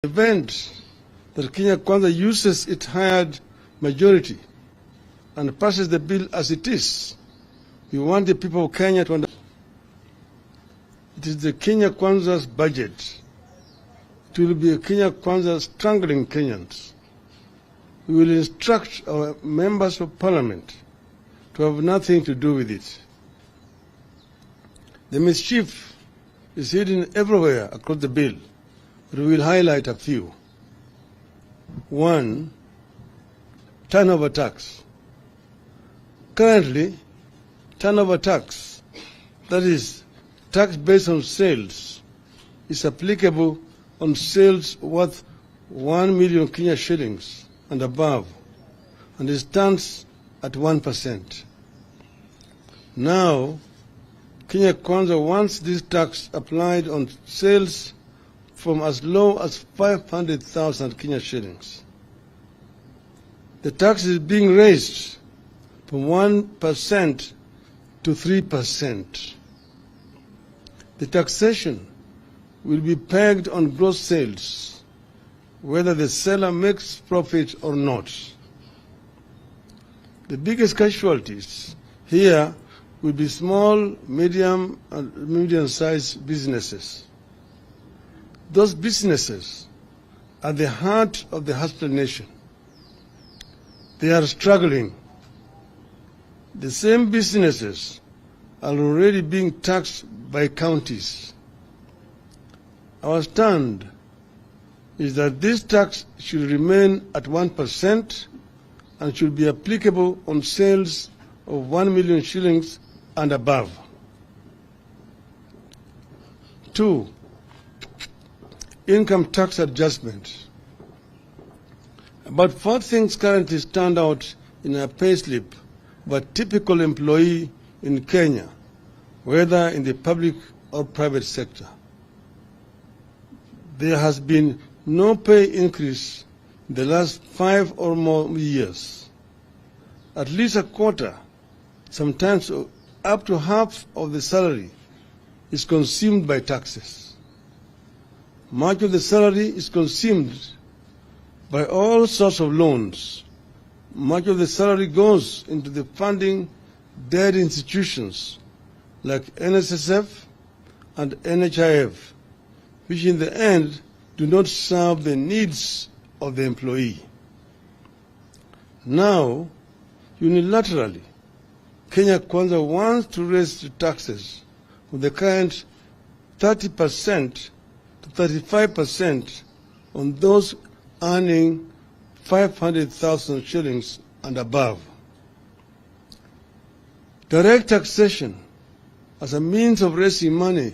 event that Kenya Kwanza uses its hired majority and passes the bill as it is, we want the people of Kenya to understand it is the Kenya Kwanza's budget. It will be a Kenya Kwanza strangling Kenyans. We will instruct our members of parliament to have nothing to do with it. The mischief is hidden everywhere across the bill, but we will highlight a few. 1. Turnover tax. Currently, turnover tax, that is, tax based on sales, is applicable on sales worth 1 million Kenya shillings and above, and it stands at 1%. Now, Kenya Kwanza wants this tax applied on sales from as low as 500,000 Kenya shillings. The tax is being raised from 1% to 3%. The taxation will be pegged on gross sales, whether the seller makes profit or not. The biggest casualties here will be small, medium, and medium-sized businesses. Those businesses are the heart of the hustler nation. They are struggling. The same businesses are already being taxed by counties. Our stand is that this tax should remain at 1% and should be applicable on sales of 1 million shillings and above. 2. Income tax adjustment. About 4 things currently stand out in a payslip of a typical employee in Kenya, whether in the public or private sector. There has been no pay increase in the last 5 or more years. At least a quarter, sometimes up to half of the salary, is consumed by taxes. Much of the salary is consumed by all sorts of loans. Much of the salary goes into the funding dead institutions like NSSF and NHIF, which in the end do not serve the needs of the employee. Now, unilaterally, Kenya Kwanza wants to raise the taxes from the current 30% to 35% on those earning 500,000 shillings and above. Direct taxation as a means of raising money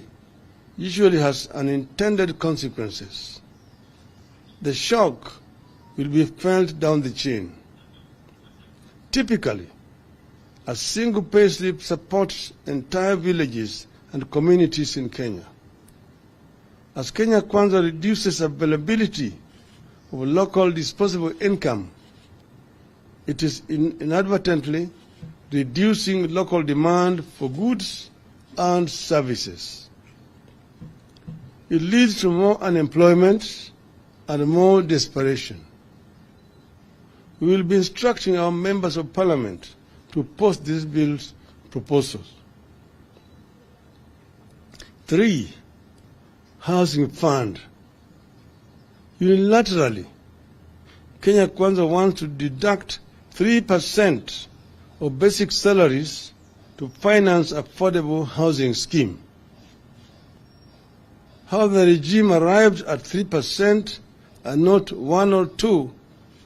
usually has unintended consequences. The shock will be felt down the chain. Typically, a single payslip supports entire villages and communities in Kenya. As Kenya Kwanza reduces availability of local disposable income, it is inadvertently reducing local demand for goods and services. It leads to more unemployment and more desperation. We will be instructing our members of parliament to oppose this bill's proposals. 3. Housing fund. Unilaterally, Kenya Kwanza wants to deduct 3% of basic salaries to finance affordable housing scheme. How the regime arrived at 3% and not 1 or 2,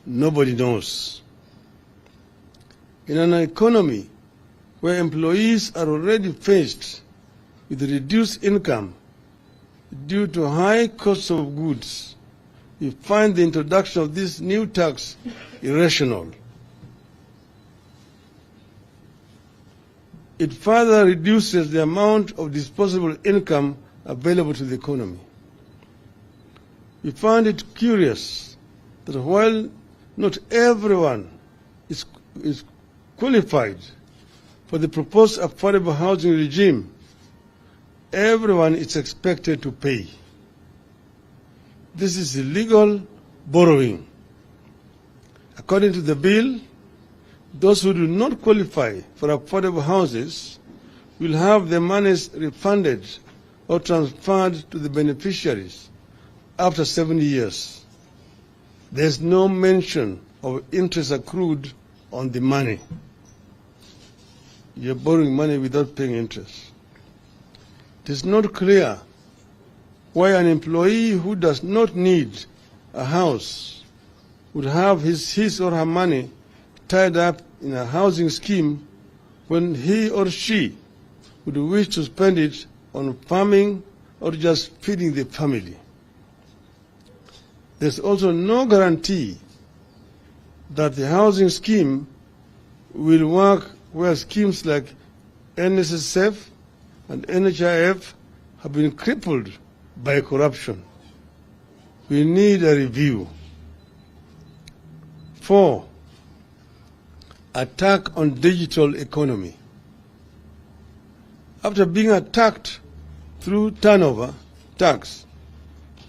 nobody knows. In an economy where employees are already faced with reduced income due to high costs of goods, we find the introduction of this new tax irrational. It further reduces the amount of disposable income available to the economy. We find it curious that while not everyone is qualified for the proposed affordable housing regime, everyone is expected to pay. this is illegal borrowing. According to the bill, those who do not qualify for affordable houses will have their monies refunded or transferred to the beneficiaries after 7 years. There is no mention of interest accrued on the money. You're borrowing money without paying interest. It is not clear why an employee who does not need a house would have his or her money tied up in a housing scheme when he or she would wish to spend it on farming or just feeding the family. There's also no guarantee that the housing scheme will work where schemes like NSSF and NHIF have been crippled by corruption. We need a review. 4, attack on digital economy. After being attacked through turnover tax,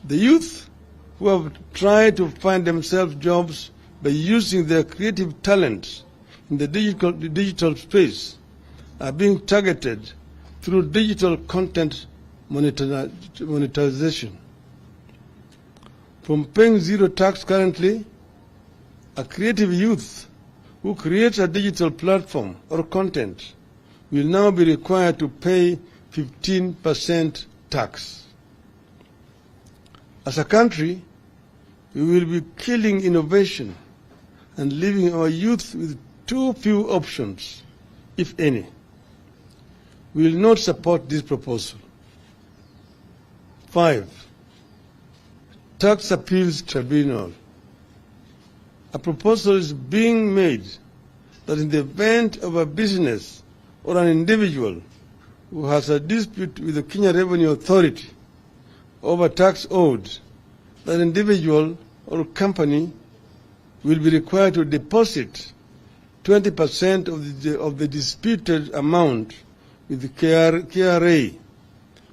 the youth who have tried to find themselves jobs by using their creative talents in the digital space are being targeted through digital content monetization. From paying zero tax currently, a creative youth who creates a digital platform or content will now be required to pay 15% tax. As a country, we will be killing innovation and leaving our youth with too few options, if any. We will not support this proposal. 5, Tax Appeals Tribunal. A proposal is being made that in the event of a business or an individual who has a dispute with the Kenya Revenue Authority over tax owed, that individual or company will be required to deposit 20% of the disputed amount with the KRA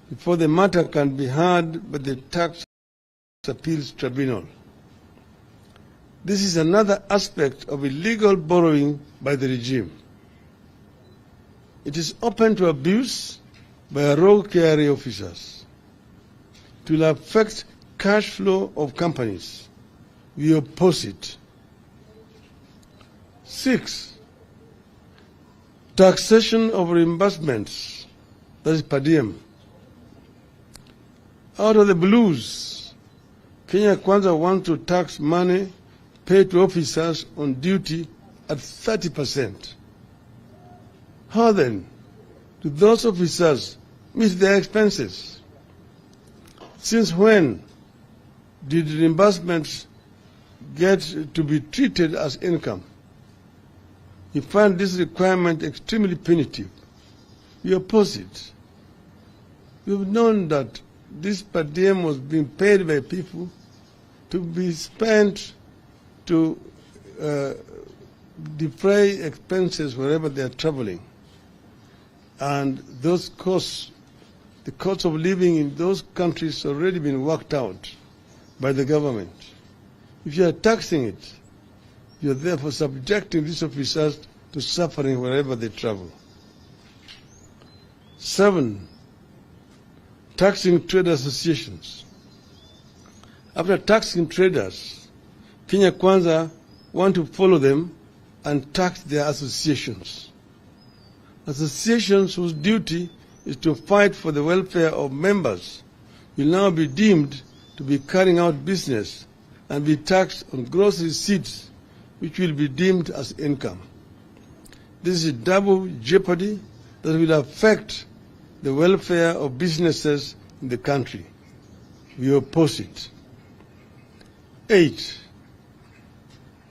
before the matter can be heard by the Tax Appeals Tribunal. This is another aspect of illegal borrowing by the regime. It is open to abuse by rogue KRA officers. It will affect cash flow of companies. We oppose it. 6, taxation of reimbursements, that is per diem. Out of the blues, Kenya Kwanza wants to tax money paid to officers on duty at 30%. How then do those officers meet their expenses? Since when did reimbursements get to be treated as income? We find this requirement extremely punitive. We oppose it. We've known that this per diem was being paid by people to be spent to defray expenses wherever they are traveling. And those costs, the cost of living in those countries already been worked out by the government. If you are taxing it, you are therefore subjecting these officers to suffering wherever they travel. 7, taxing trade associations. After taxing traders, Kenya Kwanza want to follow them and tax their associations. Associations whose duty is to fight for the welfare of members will now be deemed to be carrying out business and be taxed on gross receipts, which will be deemed as income. This is a double jeopardy that will affect the welfare of businesses in the country. We oppose it. 8,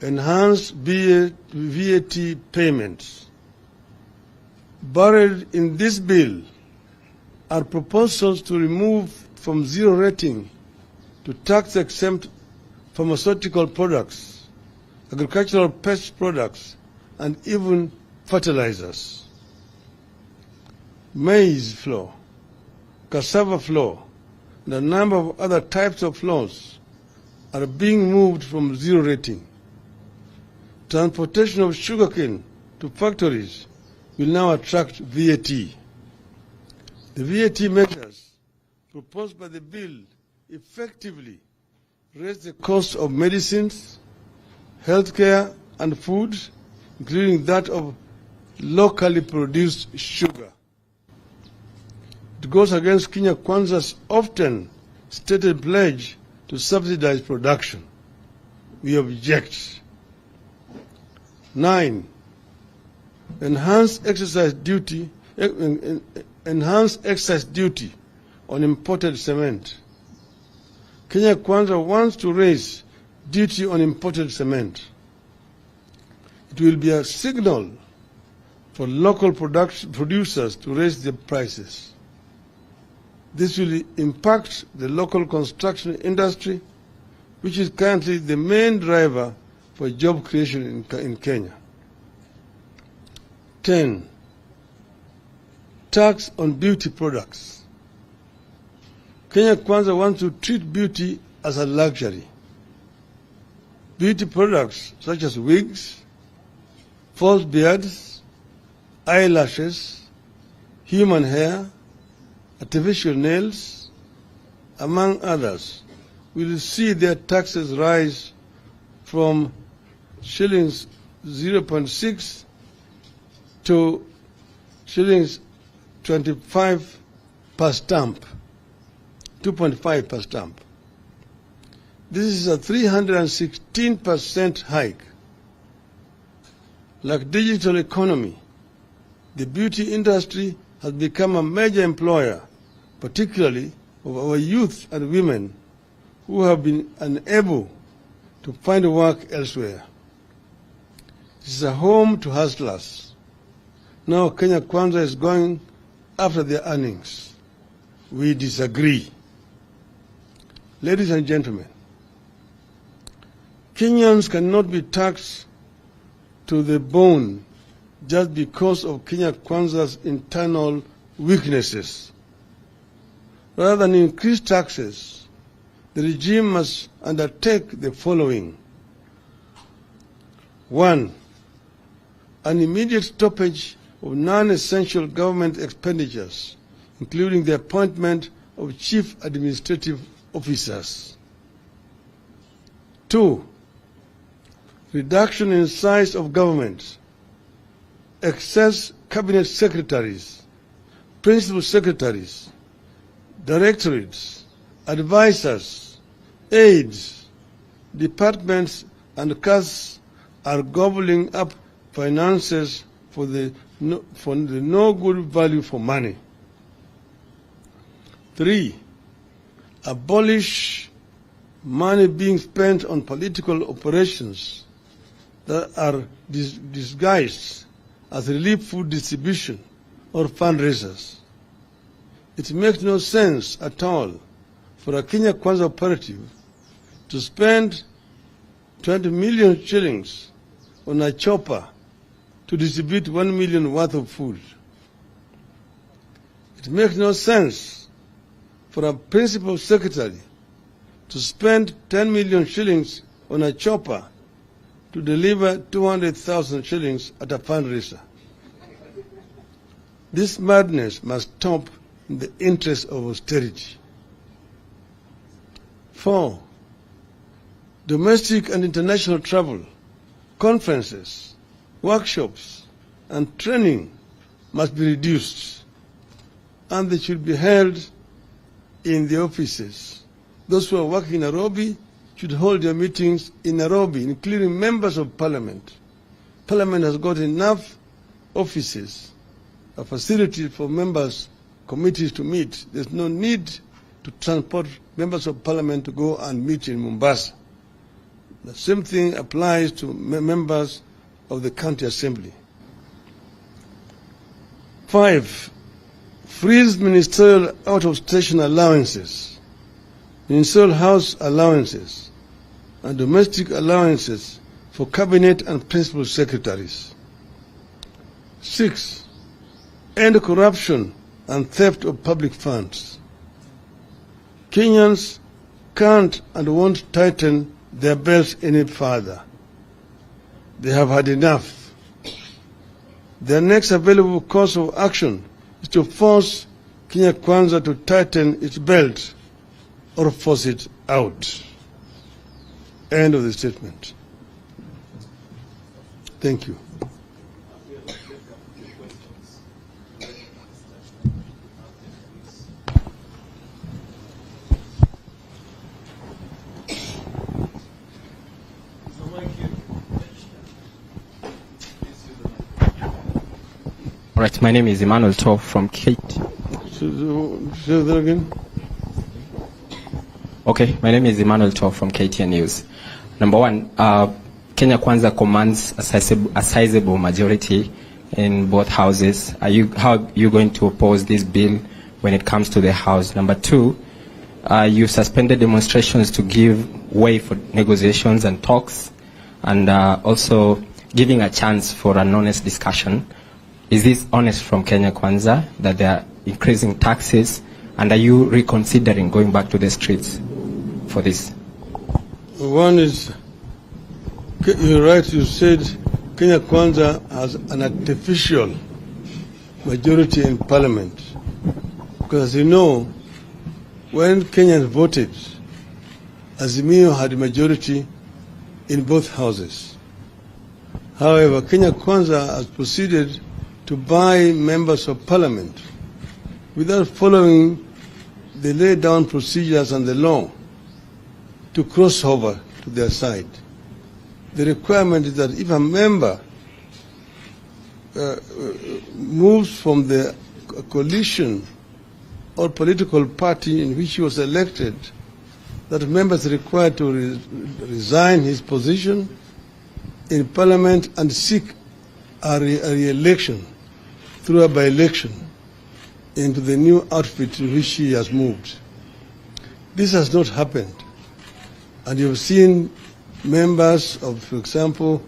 enhanced VAT payments. Buried in this bill are proposals to remove from zero rating to tax-exempt pharmaceutical products, agricultural pest products, and even fertilizers. Maize flour, cassava flour, and a number of other types of flours are being moved from zero rating. Transportation of sugarcane to factories will now attract VAT. The VAT measures proposed by the bill effectively raise the cost of medicines, healthcare, and food, including that of locally produced sugar. It goes against Kenya Kwanza's often stated pledge to subsidize production. We object. 9. Enhanced excise duty on imported cement. Kenya Kwanza wants to raise duty on imported cement. It will be a signal for local producers to raise their prices. This will impact the local construction industry, which is currently the main driver for job creation in Kenya. 10. Tax on beauty products. Kenya Kwanza wants to treat beauty as a luxury. Beauty products such as wigs, false beards, eyelashes, human hair, artificial nails, among others, will see their taxes rise from shillings 0.6 to shillings 25 per stamp, 2.5 per stamp. This is a 316% hike. Like digital economy, the beauty industry has become a major employer, particularly of our youth and women who have been unable to find work elsewhere. This is a home to hustlers. Now Kenya Kwanza is going after their earnings. We disagree. Ladies and gentlemen, Kenyans cannot be taxed to the bone just because of Kenya Kwanza's internal weaknesses. Rather than increase taxes, the regime must undertake the following. 1. An immediate stoppage of non-essential government expenditures, including the appointment of chief administrative officers. 2. Reduction in size of government, excess cabinet secretaries, principal secretaries, directorates, advisors, aides, departments, and casts are gobbling up finances for the no good value for money. 3. Abolish money being spent on political operations that are disguised as relief food distribution or fundraisers. It makes no sense at all for a Kenya Kwanza operative to spend 20 million shillings on a chopper to distribute 1 million worth of food. It makes no sense for a principal secretary to spend 10 million shillings on a chopper to deliver 200,000 shillings at a fundraiser. This madness must stop in the interest of austerity. 4. Domestic and international travel, conferences, workshops, and training must be reduced, and they should be held in the offices. Those who are working in Nairobi should hold their meetings in Nairobi, including members of parliament. Parliament has got enough offices, a facility for members, committees to meet. There's no need to transport members of parliament to go and meet in Mombasa. The same thing applies to members of the county assembly. 5. Freeze ministerial out-of-station allowances, ministerial house allowances, and domestic allowances for cabinet and principal secretaries. 6. End corruption and theft of public funds. Kenyans can't and won't tighten their belts any further. They have had enough. Their next available course of action is to force Kenya Kwanza to tighten its belt or force it out. End of the statement. Thank you. All right, my name is Emmanuel Tov from Kate. Say that again. Okay, my name is Emmanuel Tov from KTN News. Number one, Kenya Kwanza commands a sizable majority in both houses. How are you going to oppose this bill when it comes to the House? Number two, you suspended demonstrations to give way for negotiations and talks, and also giving a chance for an honest discussion. Is this honest from Kenya Kwanza that they are increasing taxes, and are you reconsidering going back to the streets for this? One is, you're right, you said Kenya Kwanza has an artificial majority in parliament. Because as you know, when Kenyans voted, Azimio had a majority in both houses. However, Kenya Kwanza has proceeded to buy members of parliament without following the laid down procedures and the law to cross over to their side. The requirement is that if a member moves from the coalition or political party in which he was elected, that member is required to resign his position in parliament and seek a re-election through a by-election into the new outfit in which he has moved. This has not happened. And you've seen members of, for example,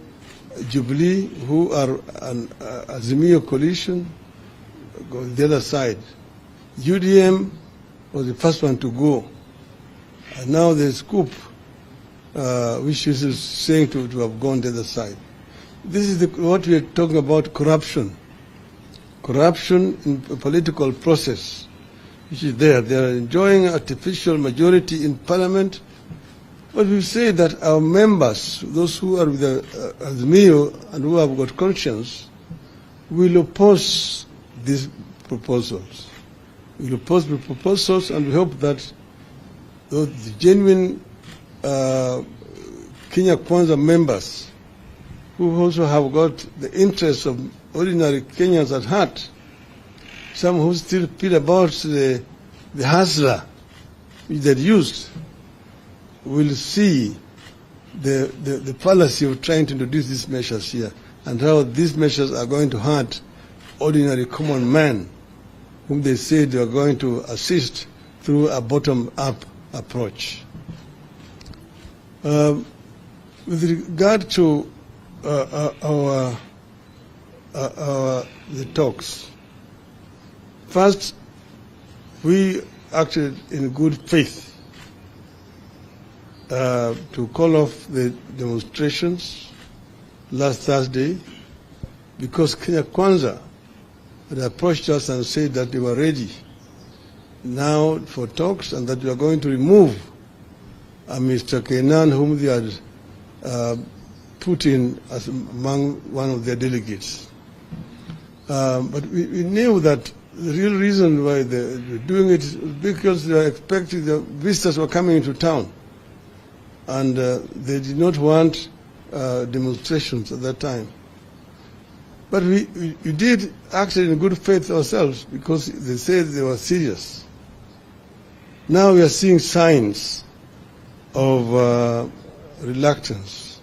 Jubilee, who are an Azimio coalition, go the other side. UDM was the first one to go. And now there's Scoop, which is saying to have gone the other side. This is what we are talking about, corruption. Corruption in the political process, which is there. They are enjoying artificial majority in parliament. But we say that our members, those who are with the Azimio and who have got conscience, will oppose these proposals. We will oppose the proposals, and we hope that the genuine Kenya Kwanza members, who also have got the interests of ordinary Kenyans at heart, some who still feel about the hustler which they used, will see the fallacy of trying to introduce these measures here, and how these measures are going to hurt ordinary common man, whom they say they are going to assist through a bottom-up approach. With regard to the talks, first, we acted in good faith to call off the demonstrations last Thursday, because Kenya Kwanza had approached us and said that they were ready now for talks, and that we are going to remove Mr. Kenan, whom they had put in as among one of their delegates. But we knew that the real reason why they were doing it is because they were expecting the visitors were coming into town, and they did not want demonstrations at that time. But we did act in good faith ourselves, because they said they were serious. Now we are seeing signs of reluctance.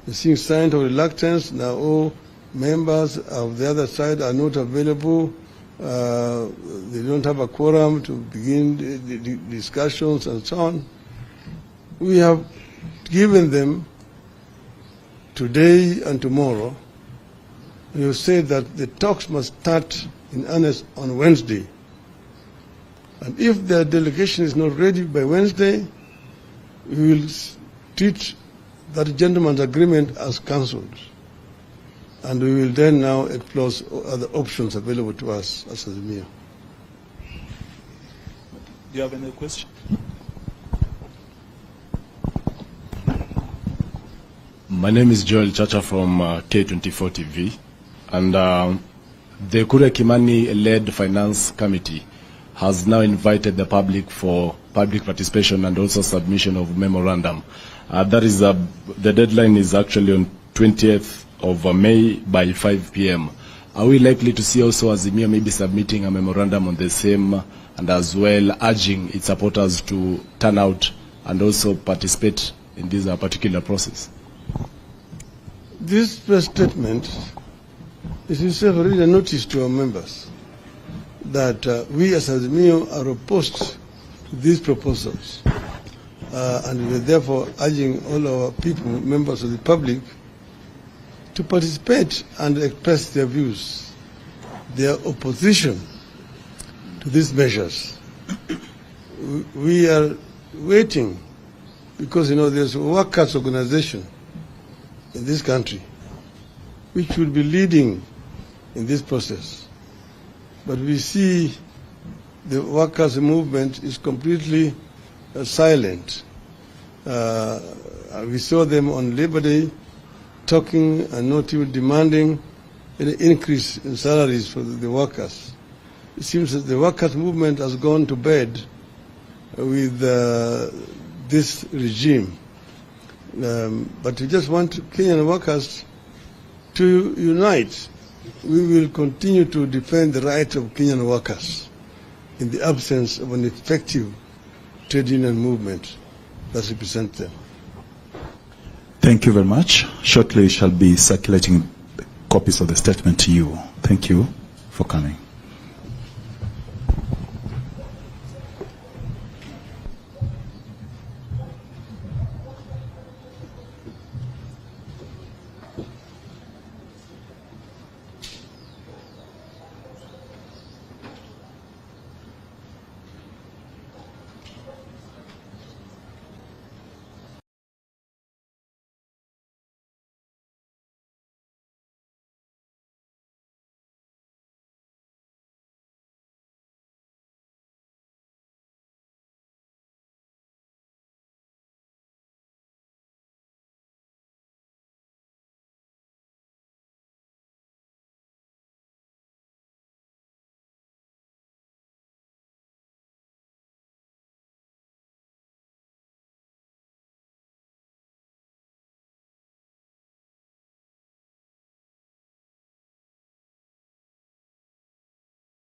We're seeing signs of reluctance. Now all members of the other side are not available. They don't have a quorum to begin the discussions and so on. We have given them today and tomorrow. We have said that the talks must start in earnest on Wednesday. And if their delegation is not ready by Wednesday, we will treat that gentleman's agreement as cancelled. And we will then now explore other options available to us as Azimio. Do you have any question? My name is Joel Chacha from K24 TV, and the Kure Kimani-led Finance Committee has now invited the public for public participation and also submission of memorandum. That is the deadline is actually on 20th of May by 5 p.m. Are we likely to see also Azimio maybe submitting a memorandum on the same, and as well urging its supporters to turn out and also participate in this particular process? This press statement is itself already a notice to our members that we as Azimio are opposed to these proposals. And we are therefore urging all our people, members of the public, to participate and express their views, their opposition to these measures. We are waiting because, there's a workers' organization in this country which will be leading in this process. But we see the workers' movement is completely silent. We saw them on Labor Day talking and not even demanding an increase in salaries for the workers. It seems that the workers' movement has gone to bed with this regime. But we just want Kenyan workers to unite. We will continue to defend the rights of Kenyan workers in the absence of an effective trade union movement that represents them. Thank you very much. Shortly, we shall be circulating copies of the statement to you. Thank you for coming.